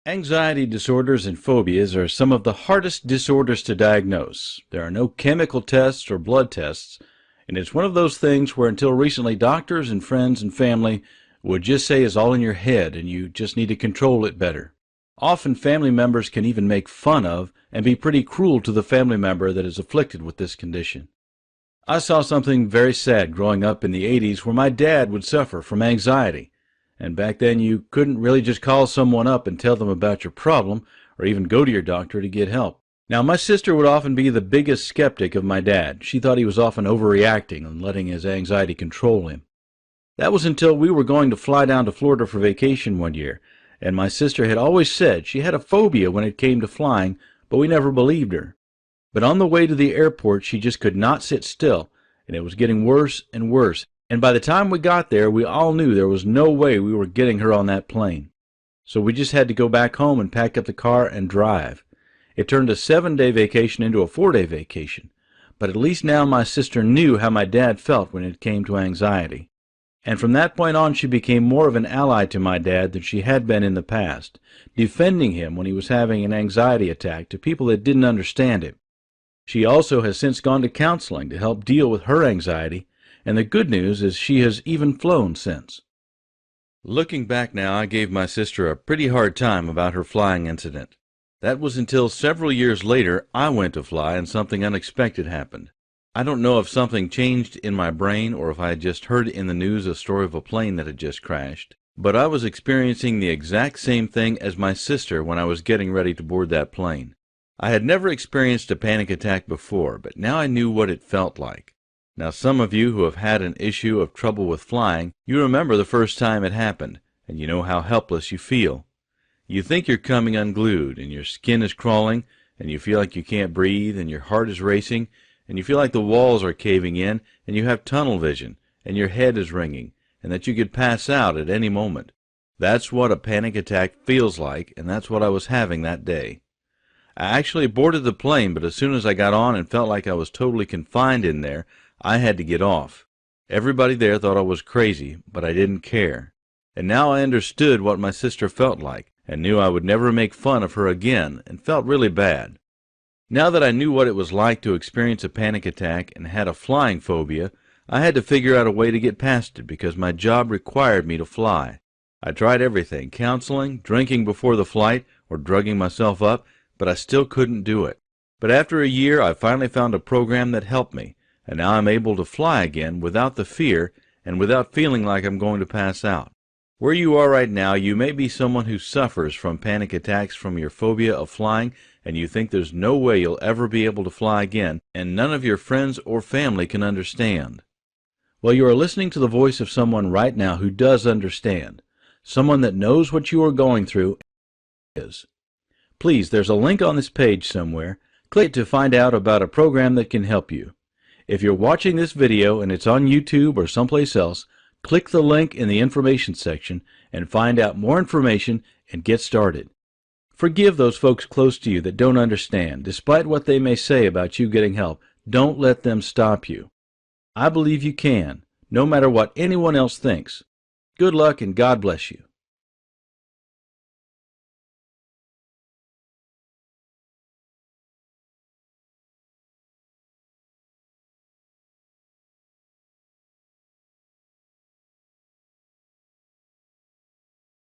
Anxiety disorders and phobias are some of the hardest disorders to diagnose. There are no chemical tests or blood tests, and it's one of those things where until recently doctors and friends and family would just say it's all in your head and you just need to control it better. Often family members can even make fun of and be pretty cruel to the family member that is afflicted with this condition. I saw something very sad growing up in the 80s where my dad would suffer from anxiety. And back then you couldn't really just call someone up and tell them about your problem or even go to your doctor to get help. Now, my sister would often be the biggest skeptic of my dad. She thought he was often overreacting and letting his anxiety control him. That was until we were going to fly down to Florida for vacation one year, and my sister had always said she had a phobia when it came to flying, but we never believed her. But on the way to the airport, she just could not sit still, and it was getting worse and worse. And by the time we got there, we all knew there was no way we were getting her on that plane. So we just had to go back home and pack up the car and drive. It turned a 7-day vacation into a 4-day vacation. But at least now my sister knew how my dad felt when it came to anxiety. And from that point on, she became more of an ally to my dad than she had been in the past, defending him when he was having an anxiety attack to people that didn't understand him. She also has since gone to counseling to help deal with her anxiety, and the good news is she has even flown since. Looking back now, I gave my sister a pretty hard time about her flying incident. That was until several years later I went to fly and something unexpected happened. I don't know if something changed in my brain or if I had just heard in the news a story of a plane that had just crashed, but I was experiencing the exact same thing as my sister when I was getting ready to board that plane. I had never experienced a panic attack before, but now I knew what it felt like. Now, some of you who have had an issue of trouble with flying, you remember the first time it happened, and you know how helpless you feel. You think you're coming unglued, and your skin is crawling, and you feel like you can't breathe, and your heart is racing, and you feel like the walls are caving in, and you have tunnel vision, and your head is ringing, and that you could pass out at any moment. That's what a panic attack feels like, and that's what I was having that day. I actually boarded the plane, but as soon as I got on and felt like I was totally confined in there, I had to get off. Everybody there thought I was crazy, but I didn't care. And now I understood what my sister felt like, and knew I would never make fun of her again, and felt really bad. Now that I knew what it was like to experience a panic attack and had a flying phobia, I had to figure out a way to get past it because my job required me to fly. I tried everything, counseling, drinking before the flight, or drugging myself up, but I still couldn't do it. But after a year, I finally found a program that helped me, and now I'm able to fly again without the fear and without feeling like I'm going to pass out. Where you are right now, you may be someone who suffers from panic attacks from your phobia of flying, and you think there's no way you'll ever be able to fly again, and none of your friends or family can understand. Well, you are listening to the voice of someone right now who does understand, someone that knows what you are going through. Please, there's a link on this page somewhere. Click to find out about a program that can help you. If you're watching this video and it's on YouTube or someplace else, click the link in the information section and find out more information and get started. Forgive those folks close to you that don't understand. Despite what they may say about you getting help, don't let them stop you. I believe you can, no matter what anyone else thinks. Good luck and God bless you.